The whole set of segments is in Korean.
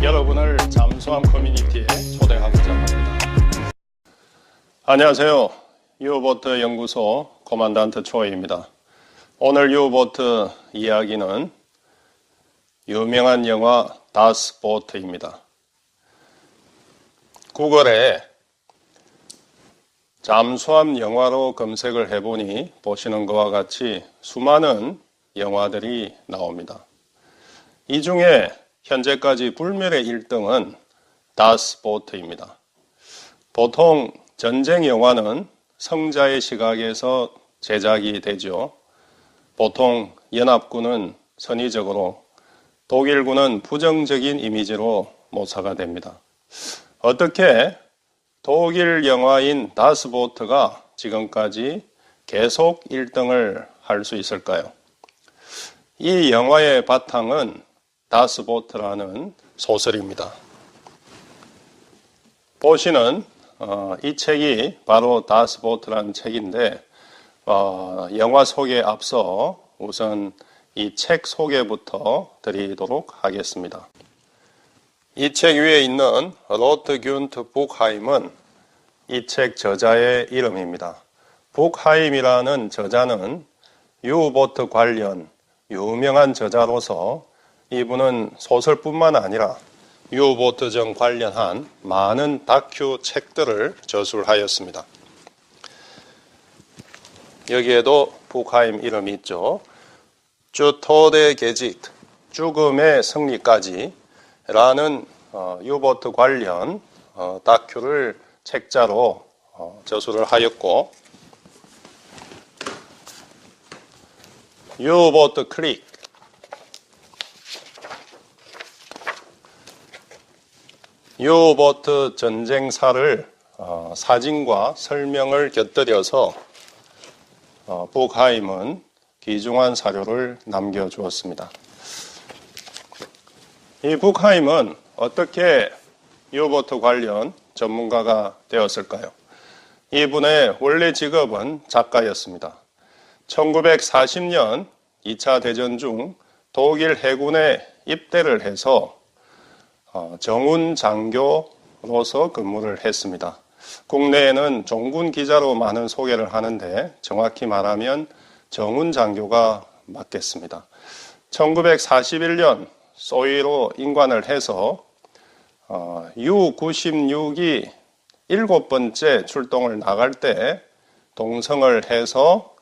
여러분을 잠수함 커뮤니티에 초대하고자 합니다. 안녕하세요. 유보트 연구소 코만단트 초이입니다. 오늘 유보트 이야기는 유명한 영화 다스 보트입니다. 구글에 잠수함 영화로 검색을 해보니 보시는 것과 같이 수많은 영화들이 나옵니다. 이 중에 현재까지 불멸의 1등은 다스 보트입니다. 보통 전쟁 영화는 성자의 시각에서 제작이 되죠. 보통 연합군은 선의적으로, 독일군은 부정적인 이미지로 묘사가 됩니다. 어떻게 독일 영화인 다스 보트가 지금까지 계속 1등을 할 수 있을까요? 이 영화의 바탕은 다스 보트라는 소설입니다. 보시는 이 책이 바로 다스 보트라는 책인데 영화 소개에 앞서 우선 이 책 소개부터 드리도록 하겠습니다. 이 책 위에 있는 로트 균트 북하임은 이 책 저자의 이름입니다. 북하임이라는 저자는 유보트 관련 유명한 저자로서 이분은 소설뿐만 아니라 유보트전 관련한 많은 다큐 책들을 저술하였습니다. 여기에도 북하임 이름이 있죠. 쭈토데 게짓, 죽음의 승리까지 라는 유보트 관련 다큐를 책자로 저술을 하였고, 유보트 크릭, 유보트 전쟁사를 사진과 설명을 곁들여서 북하임은 귀중한 사료를 남겨주었습니다. 이 북하임은 어떻게 유보트 관련 전문가가 되었을까요? 이분의 원래 직업은 작가였습니다. 1940년 2차 대전 중 독일 해군에 입대를 해서 정훈 장교로서 근무를 했습니다. 국내에는 종군 기자로 많은 소개를 하는데 정확히 말하면 정훈 장교가 맞겠습니다. 1941년 소위로 임관을 해서 U-96이 7번째 출동을 나갈 때 동성을 해서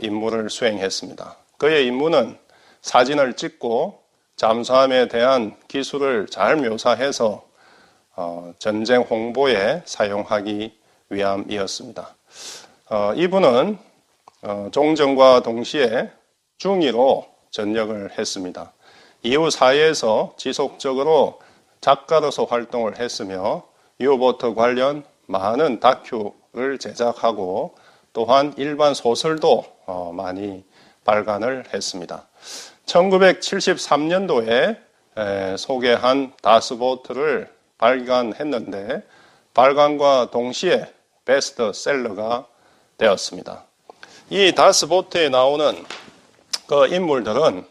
임무를 수행했습니다. 그의 임무는 사진을 찍고 잠수함에 대한 기술을 잘 묘사해서 전쟁 홍보에 사용하기 위함이었습니다. 이분은 종전과 동시에 중위로 전역을 했습니다. 이후 사회에서 지속적으로 작가로서 활동을 했으며 유보트 관련 많은 다큐를 제작하고 또한 일반 소설도 많이 발간을 했습니다. 1973년도에 소개한 다스 보트를 발간했는데 발간과 동시에 베스트셀러가 되었습니다. 이 다스 보트에 나오는 그 인물들은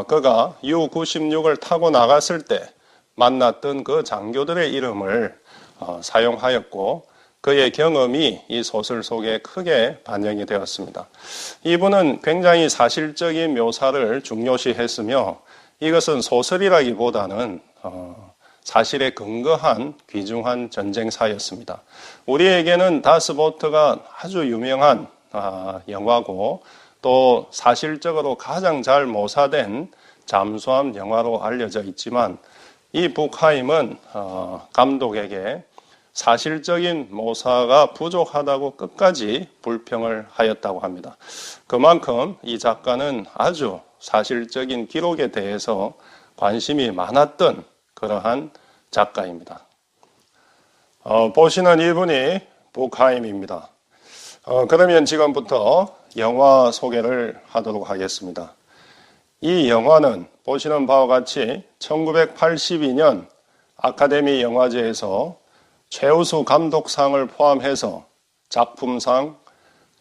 그가 U-96을 타고 나갔을 때 만났던 그 장교들의 이름을 사용하였고 그의 경험이 이 소설 속에 크게 반영이 되었습니다. 이분은 굉장히 사실적인 묘사를 중요시했으며 이것은 소설이라기보다는 사실에 근거한 귀중한 전쟁사였습니다. 우리에게는 다스 보트가 아주 유명한 영화고 또 사실적으로 가장 잘 묘사된 잠수함 영화로 알려져 있지만 이 북하임은 감독에게 사실적인 묘사가 부족하다고 끝까지 불평을 하였다고 합니다. 그만큼 이 작가는 아주 사실적인 기록에 대해서 관심이 많았던 그러한 작가입니다. 보시는 이분이 북하임입니다. 그러면 지금부터 영화 소개를 하도록 하겠습니다. 이 영화는 보시는 바와 같이 1982년 아카데미 영화제에서 최우수 감독상을 포함해서 작품상,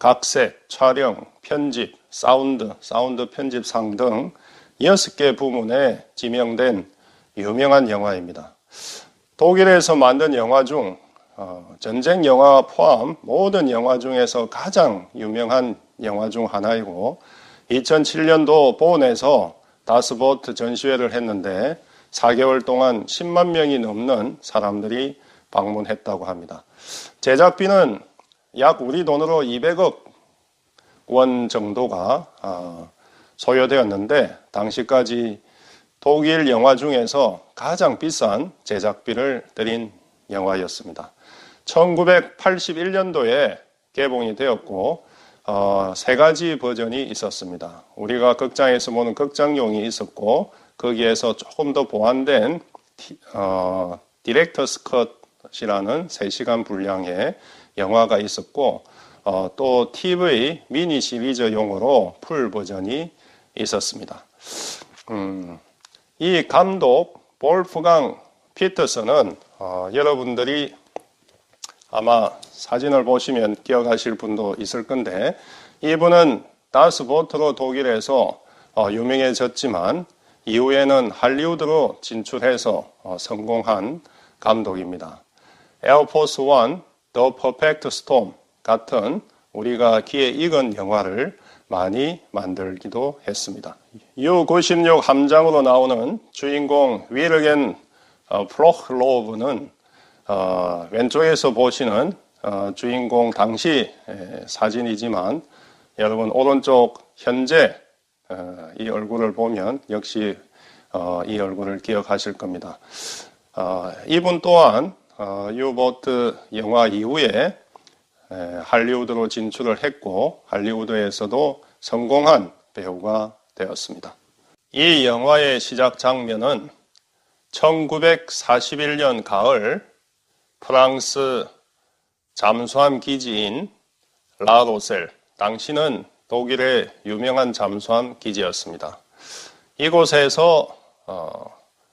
각색, 촬영, 편집, 사운드 편집상 등 6개 부문에 지명된 유명한 영화입니다. 독일에서 만든 영화 중 전쟁 영화 포함 모든 영화 중에서 가장 유명한 영화 중 하나이고 2007년도 본에서 다스보트 전시회를 했는데 4개월 동안 10만 명이 넘는 사람들이 방문했다고 합니다. 제작비는 약 우리 돈으로 200억 원 정도가 소요되었는데 당시까지 독일 영화 중에서 가장 비싼 제작비를 들인 영화였습니다. 1981년도에 개봉이 되었고 3가지 버전이 있었습니다. 우리가 극장에서 보는 극장용이 있었고 거기에서 조금 더 보완된 디렉터스 컷이라는 3시간 분량의 영화가 있었고 또 TV 미니 시리즈용으로 풀 버전이 있었습니다. 이 감독 볼프강 피터슨은 여러분들이 아마 사진을 보시면 기억하실 분도 있을 건데 이분은 다스보트로 독일에서 유명해졌지만 이후에는 할리우드로 진출해서 성공한 감독입니다. 에어포스 1, The Perfect Storm 같은 우리가 귀에 익은 영화를 많이 만들기도 했습니다. U-96 함장으로 나오는 주인공 위르겐 플로흐로브는 왼쪽에서 보시는 주인공 당시 사진이지만 여러분 오른쪽 현재 이 얼굴을 보면 역시 이 얼굴을 기억하실 겁니다. 이분 또한 유보트 영화 이후에 할리우드로 진출을 했고 할리우드에서도 성공한 배우가 되었습니다. 이 영화의 시작 장면은 1941년 가을 프랑스 잠수함 기지인 라로셀, 당시는 독일의 유명한 잠수함 기지였습니다. 이곳에서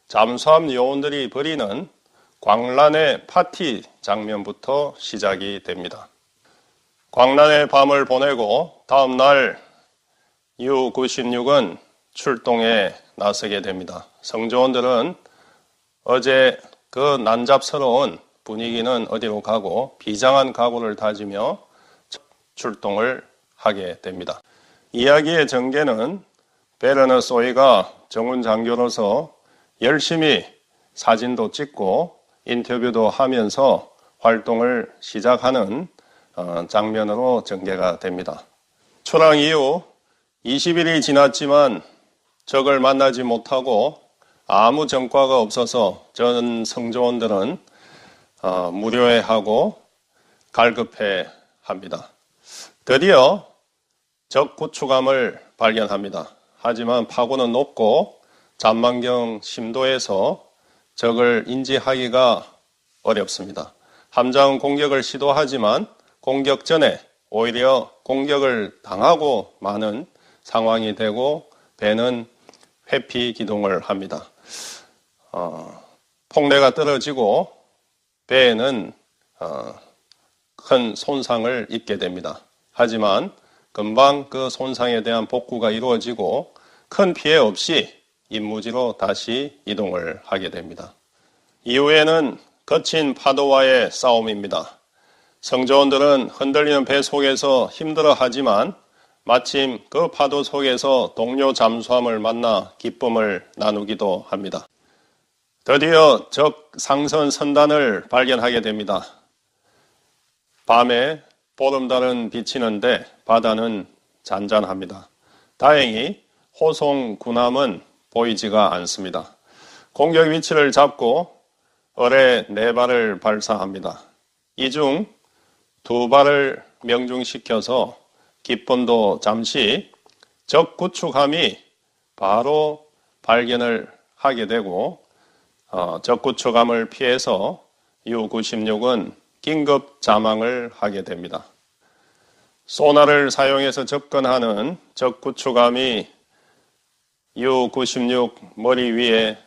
잠수함 요원들이 벌이는 광란의 파티 장면부터 시작이 됩니다. 광란의 밤을 보내고 다음 날 U-96은 출동에 나서게 됩니다. 성조원들은 어제 그 난잡스러운 분위기는 어디로 가고 비장한 각오를 다지며 출동을 하게 됩니다. 이야기의 전개는 베르너 소이가 정훈 장교로서 열심히 사진도 찍고 인터뷰도 하면서 활동을 시작하는 장면으로 전개가 됩니다. 출항 이후 20일이 지났지만 적을 만나지 못하고 아무 전과가 없어서 전 성조원들은 무료해하고 갈급해합니다. 드디어 적 구축함을 발견합니다. 하지만 파고는 높고 잔망경 심도에서 적을 인지하기가 어렵습니다. 함장은 공격을 시도하지만 공격 전에 오히려 공격을 당하고 마는 상황이 되고 배는 회피 기동을 합니다. 폭내가 떨어지고 배에는 큰 손상을 입게 됩니다. 하지만 금방 그 손상에 대한 복구가 이루어지고 큰 피해 없이 임무지로 다시 이동을 하게 됩니다. 이후에는 거친 파도와의 싸움입니다. 성조원들은 흔들리는 배 속에서 힘들어하지만 마침 그 파도 속에서 동료 잠수함을 만나 기쁨을 나누기도 합니다. 드디어 적 상선 선단을 발견하게 됩니다. 밤에 보름달은 비치는데 바다는 잔잔합니다. 다행히 호송 군함은 보이지가 않습니다. 공격 위치를 잡고 어뢰 4발을 발사합니다. 이 중 2발을 명중시켜서 기쁨도 잠시 적 구축함이 바로 발견을 하게 되고 적 구축함을 피해서 U-96은 긴급 자망을 하게 됩니다. 소나를 사용해서 접근하는 적 구축함이 U-96 머리 위에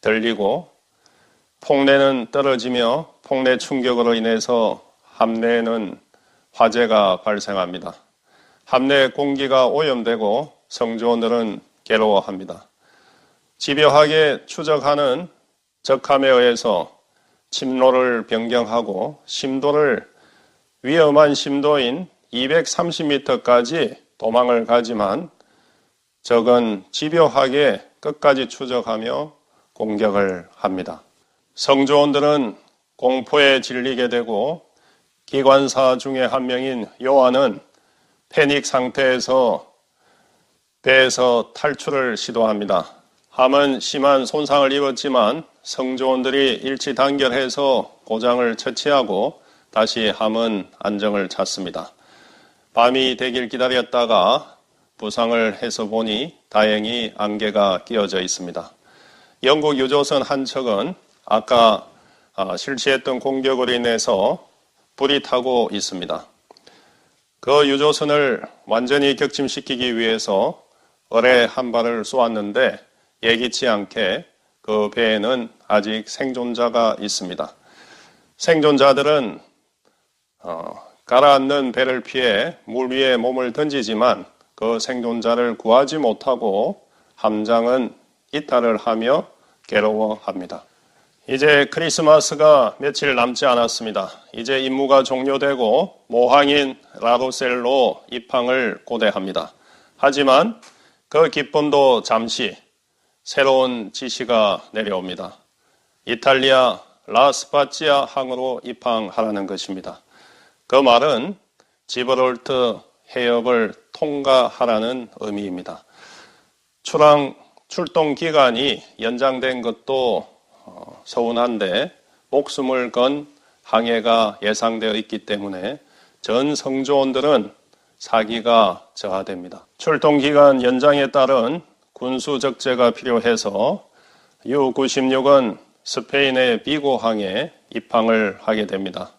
들리고 폭내는 떨어지며 폭내 충격으로 인해서 함내에는 화재가 발생합니다. 함내 공기가 오염되고 성조원들은 괴로워합니다. 집요하게 추적하는 적함에 의해서 침로를 변경하고 심도를 위험한 심도인 230m까지 도망을 가지만 적은 집요하게 끝까지 추적하며 공격을 합니다. 성조원들은 공포에 질리게 되고 기관사 중에 한 명인 요한은 패닉 상태에서 배에서 탈출을 시도합니다. 함은 심한 손상을 입었지만 성조원들이 일치단결해서 고장을 처치하고 다시 함은 안정을 찾습니다. 밤이 되길 기다렸다가 부상을 해서 보니 다행히 안개가 끼어져 있습니다. 영국 유조선 한 척은 아까 실시했던 공격으로 인해서 불이 타고 있습니다. 그 유조선을 완전히 격침시키기 위해서 어뢰 한 발을 쏘았는데 예기치 않게 그 배에는 아직 생존자가 있습니다. 생존자들은 가라앉는 배를 피해 물 위에 몸을 던지지만 그 생존자를 구하지 못하고 함장은 이탈을 하며 괴로워합니다. 이제 크리스마스가 며칠 남지 않았습니다. 이제 임무가 종료되고 모항인 라로셀로 입항을 고대합니다. 하지만 그 기쁨도 잠시 새로운 지시가 내려옵니다. 이탈리아 라스파치아 항으로 입항하라는 것입니다. 그 말은 지브롤터 해협을 통과하라는 의미입니다. 출동 기간이 연장된 것도 서운한데 목숨을 건 항해가 예상되어 있기 때문에 전 성조원들은 사기가 저하됩니다. 출동 기간 연장에 따른 군수 적재가 필요해서 U-96은 스페인의 비고항에 입항을 하게 됩니다.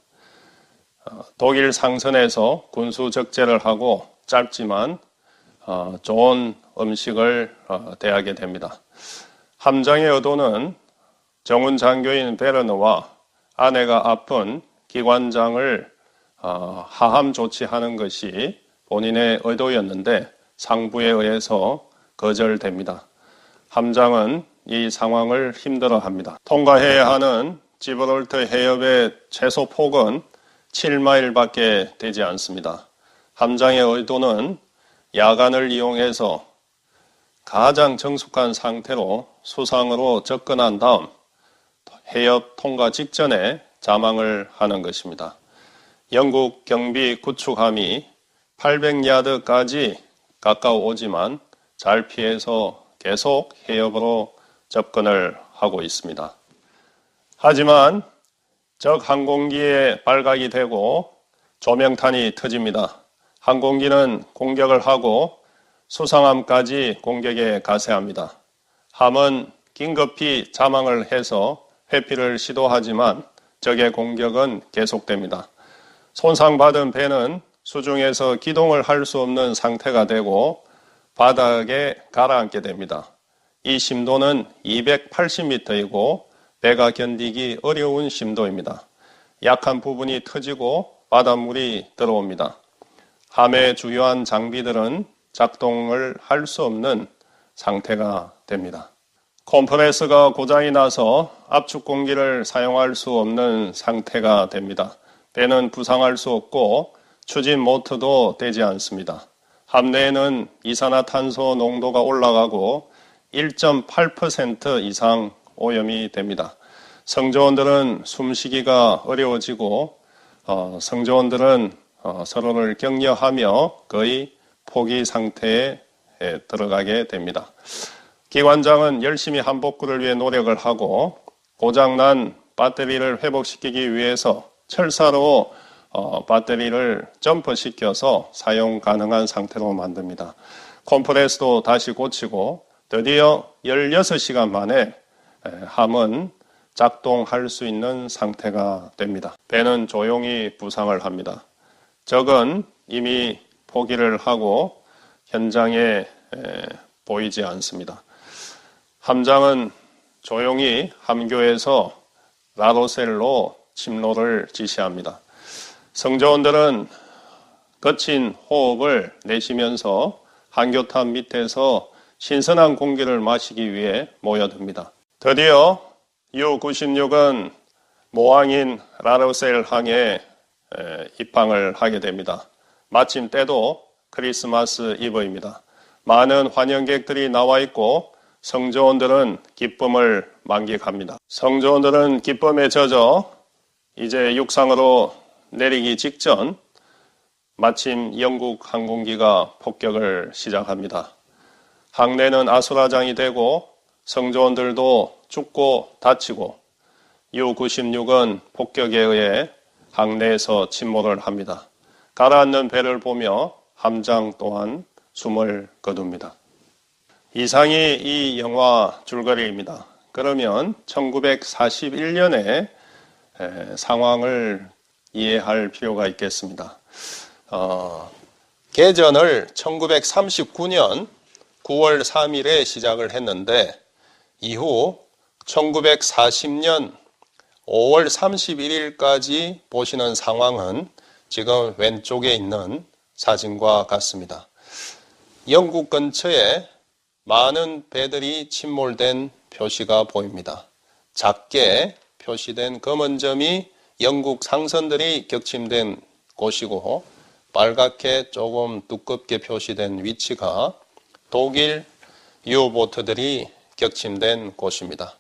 독일 상선에서 군수 적재를 하고 짧지만 좋은 음식을 대하게 됩니다. 함장의 의도는 정훈 장교인 베르너와 아내가 아픈 기관장을 하함 조치하는 것이 본인의 의도였는데 상부에 의해서 거절됩니다. 함장은 이 상황을 힘들어합니다. 통과해야 하는 지브롤터 해협의 최소 폭은 7마일밖에 되지 않습니다. 함장의 의도는 야간을 이용해서 가장 정숙한 상태로 수상으로 접근한 다음 해협 통과 직전에 자망을 하는 것입니다. 영국 경비 구축함이 800야드까지 가까워오지만 잘 피해서 계속 해협으로 접근을 하고 있습니다. 하지만 적 항공기에 발각이 되고 조명탄이 터집니다. 항공기는 공격을 하고 수상함까지 공격에 가세합니다. 함은 긴급히 자망을 해서 회피를 시도하지만 적의 공격은 계속됩니다. 손상받은 배는 수중에서 기동을 할 수 없는 상태가 되고 바닥에 가라앉게 됩니다. 이 심도는 280m이고 배가 견디기 어려운 심도입니다. 약한 부분이 터지고 바닷물이 들어옵니다. 함의 주요한 장비들은 작동을 할 수 없는 상태가 됩니다. 컴프레서가 고장이 나서 압축 공기를 사용할 수 없는 상태가 됩니다. 배는 부상할 수 없고 추진 모터도 되지 않습니다. 함 내에는 이산화탄소 농도가 올라가고 1.8% 이상 오염이 됩니다. 성조원들은 숨쉬기가 어려워지고 성조원들은 서로를 격려하며 거의 포기 상태에 들어가게 됩니다. 기관장은 열심히 한복구를 위해 노력을 하고 고장난 배터리를 회복시키기 위해서 철사로 배터리를 점퍼시켜서 사용 가능한 상태로 만듭니다. 컴프레서도 다시 고치고 드디어 16시간 만에 함은 작동할 수 있는 상태가 됩니다. 배는 조용히 부상을 합니다. 적은 이미 포기를 하고 현장에 보이지 않습니다. 함장은 조용히 함교에서 라로셀로 침로를 지시합니다. 성조원들은 거친 호흡을 내쉬면서 항교탑 밑에서 신선한 공기를 마시기 위해 모여듭니다. 드디어 U-96은 모항인 라로셀 항에 입항을 하게 됩니다. 마침 때도 크리스마스 이브입니다. 많은 환영객들이 나와 있고 성조원들은 기쁨을 만끽합니다. 성조원들은 기쁨에 젖어 이제 육상으로 내리기 직전 마침 영국 항공기가 폭격을 시작합니다. 항내는 아수라장이 되고 성조원들도 죽고 다치고 U-96은 폭격에 의해 항내에서 침몰을 합니다. 가라앉는 배를 보며 함장 또한 숨을 거둡니다. 이상이 이 영화 줄거리입니다. 그러면 1941년의 상황을 이해할 필요가 있겠습니다. 개전을 1939년 9월 3일에 시작을 했는데 이후 1940년 5월 31일까지 보시는 상황은 지금 왼쪽에 있는 사진과 같습니다. 영국 근처에 많은 배들이 침몰된 표시가 보입니다. 작게 표시된 검은 점이 영국 상선들이 격침된 곳이고 빨갛게 조금 두껍게 표시된 위치가 독일 유보트들이 격침된 곳입니다.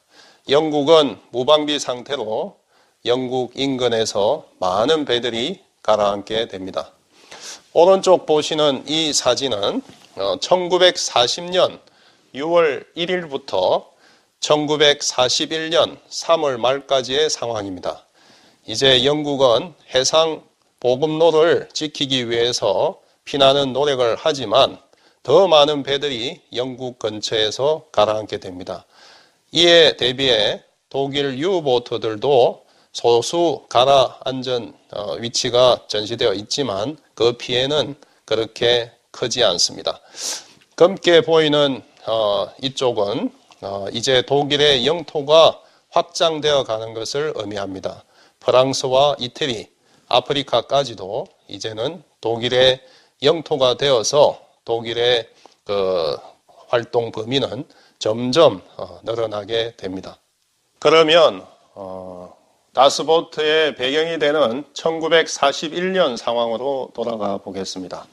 영국은 무방비 상태로 영국 인근에서 많은 배들이 가라앉게 됩니다. 오른쪽 보시는 이 사진은 1940년 6월 1일부터 1941년 3월 말까지의 상황입니다. 이제 영국은 해상 보급로를 지키기 위해서 피나는 노력을 하지만 더 많은 배들이 영국 근처에서 가라앉게 됩니다. 이에 대비해 독일 유보트들도 소수 가라앉은 위치가 전시되어 있지만 그 피해는 그렇게 크지 않습니다. 검게 보이는 이쪽은 이제 독일의 영토가 확장되어 가는 것을 의미합니다. 프랑스와 이태리, 아프리카까지도 이제는 독일의 영토가 되어서 독일의 그 활동 범위는 점점 늘어나게 됩니다. 그러면 다스보트의 배경이 되는 1941년 상황으로 돌아가 보겠습니다.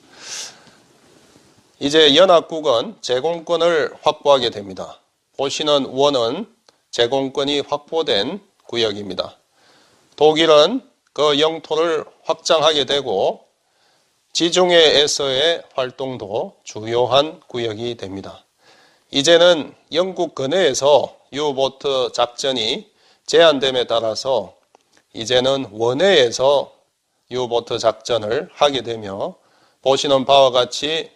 이제 연합국은 제공권을 확보하게 됩니다. 보시는 원은 제공권이 확보된 구역입니다. 독일은 그 영토를 확장하게 되고 지중해에서의 활동도 주요한 구역이 됩니다. 이제는 영국 근해에서 유보트 작전이 제한됨에 따라서 이제는 원해에서 유보트 작전을 하게 되며 보시는 바와 같이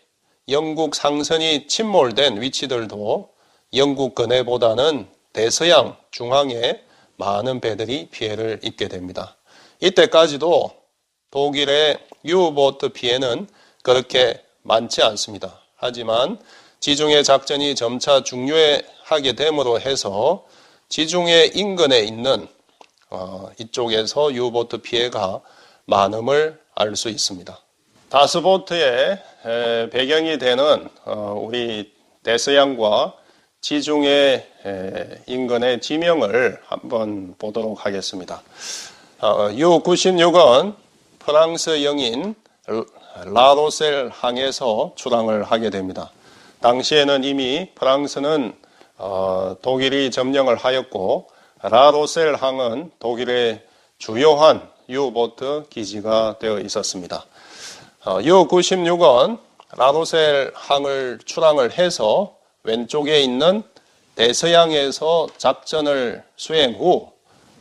영국 상선이 침몰된 위치들도 영국 근해보다는 대서양 중앙에 많은 배들이 피해를 입게 됩니다. 이때까지도 독일의 유보트 피해는 그렇게 많지 않습니다. 하지만 지중해 작전이 점차 중요하게 됨으로 해서 지중해 인근에 있는 이쪽에서 유보트 피해가 많음을 알 수 있습니다. 다스보트의 배경이 되는 우리 대서양과 지중해 인근의 지명을 한번 보도록 하겠습니다. U-96은 프랑스 영인 라로셀 항에서 출항을 하게 됩니다. 당시에는 이미 프랑스는 독일이 점령을 하였고 라로셀 항은 독일의 주요한 유보트 기지가 되어 있었습니다. U-96은 라로셀 항을 출항을 해서 왼쪽에 있는 대서양에서 작전을 수행 후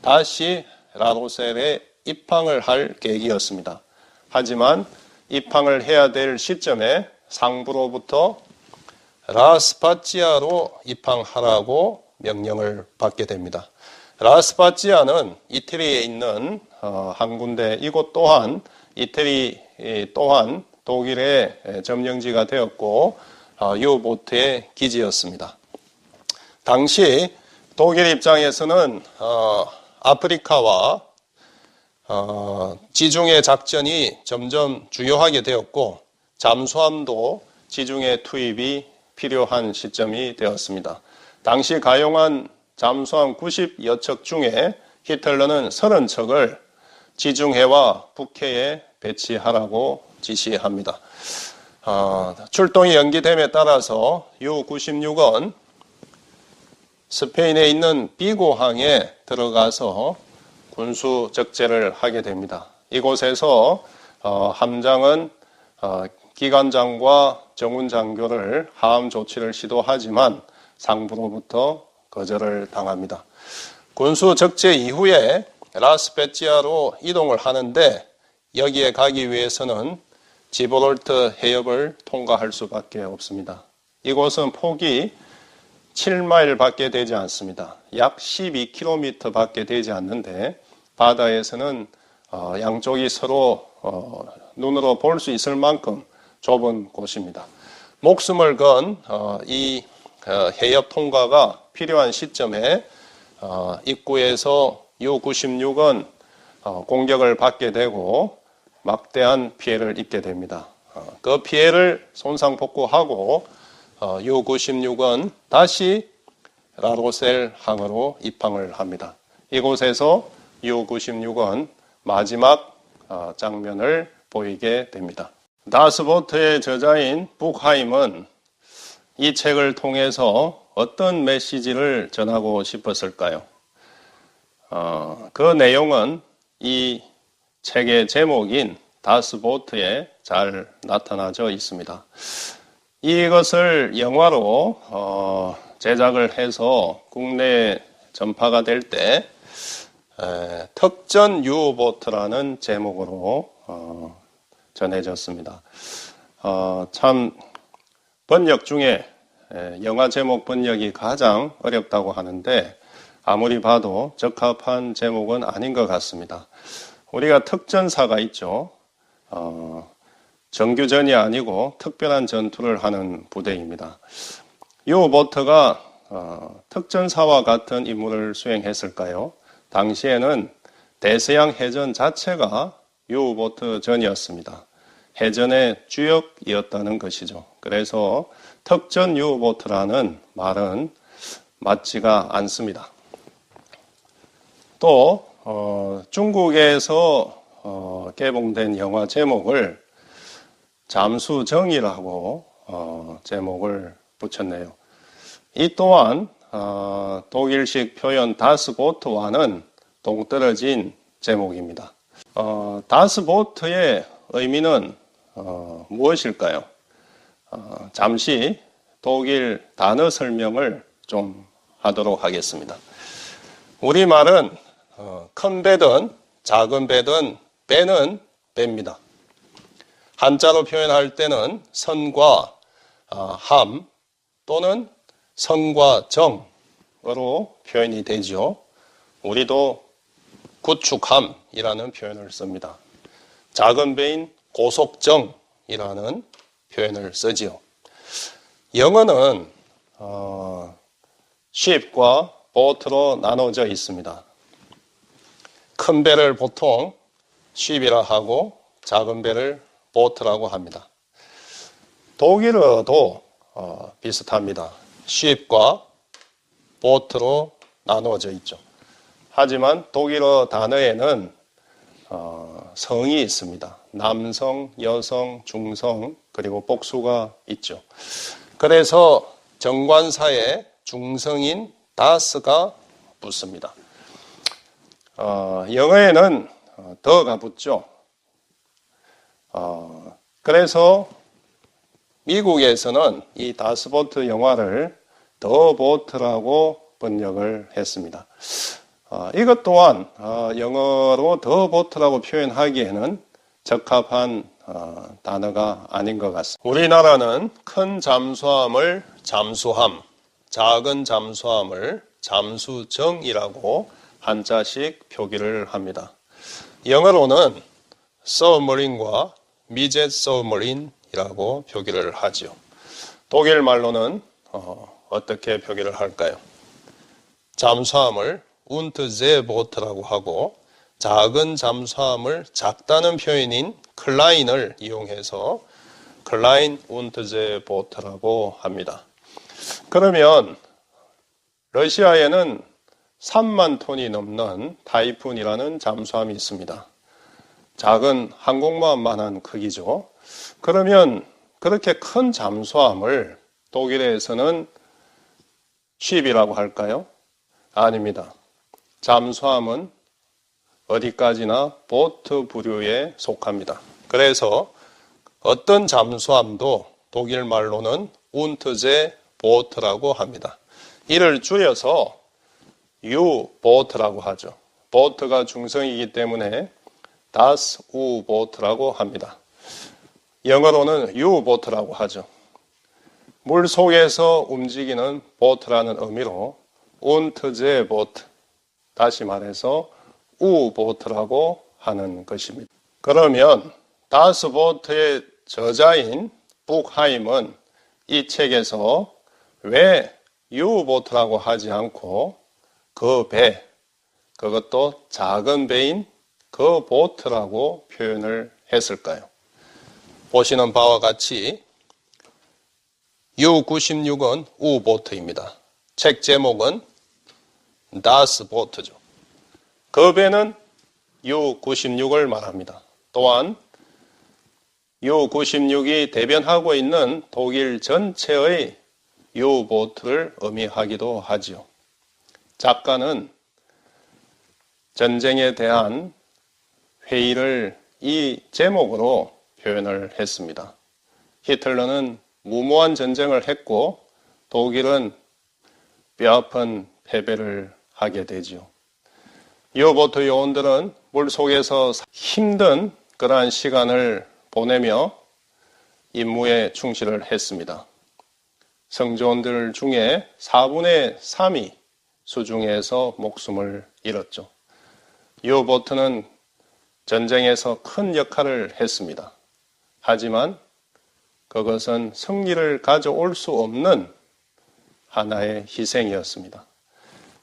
다시 라로셀에 입항을 할 계획이었습니다. 하지만 입항을 해야 될 시점에 상부로부터 라스파치아로 입항하라고 명령을 받게 됩니다. 라스파치아는 이태리에 있는 한 군데, 이곳 또한 이태리 또한 독일의 점령지가 되었고 유보트의 기지였습니다. 당시 독일 입장에서는 아프리카와 지중해 작전이 점점 주요하게 되었고 잠수함도 지중해 투입이 필요한 시점이 되었습니다. 당시 가용한 잠수함 90여 척 중에 히틀러는 30척을 지중해와 북해에 배치하라고 지시합니다. 출동이 연기됨에 따라서 U-96은 스페인에 있는 비고항에 들어가서 군수 적재를 하게 됩니다. 이곳에서 함장은 기관장과 정훈장교를 하암 조치를 시도하지만 상부로부터 거절을 당합니다. 군수 적재 이후에 라스페치아로 이동을 하는데 여기에 가기 위해서는 지브롤터 해협을 통과할 수밖에 없습니다. 이곳은 폭이 7마일 밖에 되지 않습니다. 약 12km 밖에 되지 않는데 바다에서는 양쪽이 서로 눈으로 볼 수 있을 만큼 좁은 곳입니다. 목숨을 건 이 해협 통과가 필요한 시점에 입구에서 U-96은 공격을 받게 되고 막대한 피해를 입게 됩니다. 그 피해를 손상복구하고 U-96은 다시 라로셀 항으로 입항을 합니다. 이곳에서 U-96은 마지막 장면을 보이게 됩니다. 다스보트의 저자인 북하임은 이 책을 통해서 어떤 메시지를 전하고 싶었을까요? 그 내용은 이 책의 제목인 다스보트에 잘 나타나져 있습니다. 이것을 영화로 제작을 해서 국내에 전파가 될 때 특전 유보트라는 제목으로 전해졌습니다. 참 번역 중에 영화 제목 번역이 가장 어렵다고 하는데 아무리 봐도 적합한 제목은 아닌 것 같습니다. 우리가 특전사가 있죠. 정규전이 아니고 특별한 전투를 하는 부대입니다. 유보트가 특전사와 같은 임무를 수행했을까요? 당시에는 대서양 해전 자체가 유보트 전이었습니다. 해전의 주역이었다는 것이죠. 그래서 특전 유보트라는 말은 맞지가 않습니다. 또 중국에서 개봉된 영화 제목을 잠수정이라고 제목을 붙였네요. 이 또한 독일식 표현 다스보트와는 동떨어진 제목입니다. 다스보트의 의미는 무엇일까요? 잠시 독일 단어 설명을 좀 하도록 하겠습니다. 우리말은 큰 배든 작은 배든 배는 배입니다. 한자로 표현할 때는 선과 함 또는 선과 정으로 표현이 되죠. 우리도 구축함이라는 표현을 씁니다. 작은 배인 고속정이라는 표현을 쓰지요. 영어는 ship과 boat로 나눠져 있습니다. 큰 배를 보통 ship이라 하고 작은 배를 boat라고 합니다. 독일어도 비슷합니다. ship과 boat로 나누어져 있죠. 하지만 독일어 단어에는 성이 있습니다. 남성, 여성, 중성, 그리고 복수가 있죠. 그래서 정관사에 중성인 다스가 붙습니다. 영어에는 더가 붙죠. 그래서 미국에서는 이 다스보트 영화를 더 보트라고 번역을 했습니다. 이것 또한 영어로 더 보트라고 표현하기에는 적합한 단어가 아닌 것 같습니다. 우리나라는 큰 잠수함을 잠수함, 작은 잠수함을 잠수정이라고 한자식 표기를 합니다. 영어로는 submarine과 midget submarine이라고 표기를 하죠. 독일 말로는 어떻게 표기를 할까요? 잠수함을 운트제보트라고 하고 작은 잠수함을 작다는 표현인 클라인을 이용해서 클라인 운트제 보트라고 합니다. 그러면 러시아에는 3만 톤이 넘는 타이푼이라는 잠수함이 있습니다. 작은 항공모함만한 크기죠. 그러면 그렇게 큰 잠수함을 독일에서는 쉽이라고 할까요? 아닙니다. 잠수함은 어디까지나 보트 부류에 속합니다. 그래서 어떤 잠수함도 독일 말로는 운트제 보트라고 합니다. 이를 줄여서 U-보트라고 하죠. 보트가 중성이기 때문에 Das U-보트라고 합니다. 영어로는 U-보트라고 하죠. 물 속에서 움직이는 보트라는 의미로 운트제 보트, 다시 말해서 U-보트라고 하는 것입니다. 그러면 Das 보트의 저자인 북하임은 이 책에서 왜 U-보트라고 하지 않고 그 배, 그것도 작은 배인 그 보트라고 표현을 했을까요? 보시는 바와 같이 U-96은 U-보트입니다. 책 제목은 Das 보트죠. 그 배는 U-96을 말합니다. 또한 U-96이 대변하고 있는 독일 전체의 U-보트를 의미하기도 하지요. 작가는 전쟁에 대한 회의를 이 제목으로 표현을 했습니다. 히틀러는 무모한 전쟁을 했고 독일은 뼈아픈 패배를 하게 되지요. U-보트 요원들은 물속에서 힘든 그러한 시간을 보내며 임무에 충실을 했습니다. 성조원들 중에 4분의 3이 수중에서 목숨을 잃었죠. U-보트는 전쟁에서 큰 역할을 했습니다. 하지만 그것은 승리를 가져올 수 없는 하나의 희생이었습니다.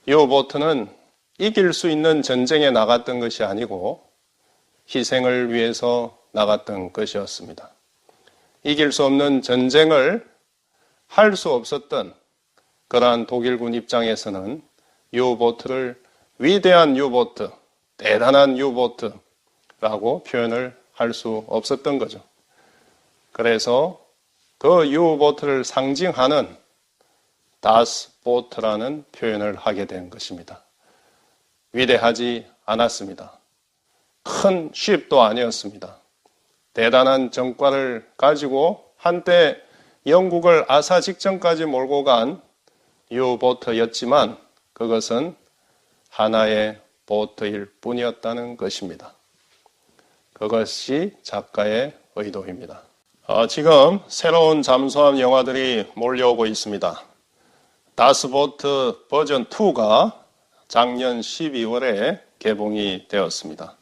U-보트는 이길 수 있는 전쟁에 나갔던 것이 아니고 희생을 위해서 나갔던 것이었습니다. 이길 수 없는 전쟁을 할 수 없었던 그러한 독일군 입장에서는 U-보트를 위대한 U-보트, 대단한 U-보트라고 표현을 할 수 없었던 거죠. 그래서 그 U-보트를 상징하는 Das 보트라는 표현을 하게 된 것입니다. 위대하지 않았습니다. 큰 쉽도 아니었습니다. 대단한 정과를 가지고 한때 영국을 아사 직전까지 몰고 간 U-보트였지만 그것은 하나의 보트일 뿐이었다는 것입니다. 그것이 작가의 의도입니다. 지금 새로운 잠수함 영화들이 몰려오고 있습니다. Das 보트 버전 2가 작년 12월에 개봉이 되었습니다.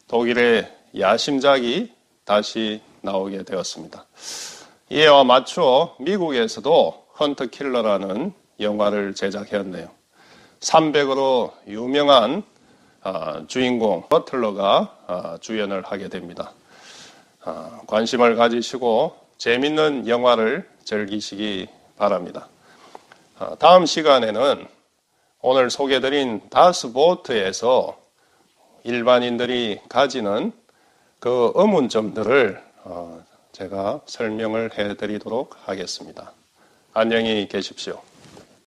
독일의 야심작이 다시 나오게 되었습니다. 이와 맞춰 미국에서도 헌트 킬러라는 영화를 제작했네요. 300으로 유명한 주인공 버틀러가 주연을 하게 됩니다. 관심을 가지시고 재밌는 영화를 즐기시기 바랍니다. 다음 시간에는 오늘 소개드린 다스 보트에서 일반인들이 가지는 그 의문점들을 제가 설명을 해드리도록 하겠습니다. 안녕히 계십시오.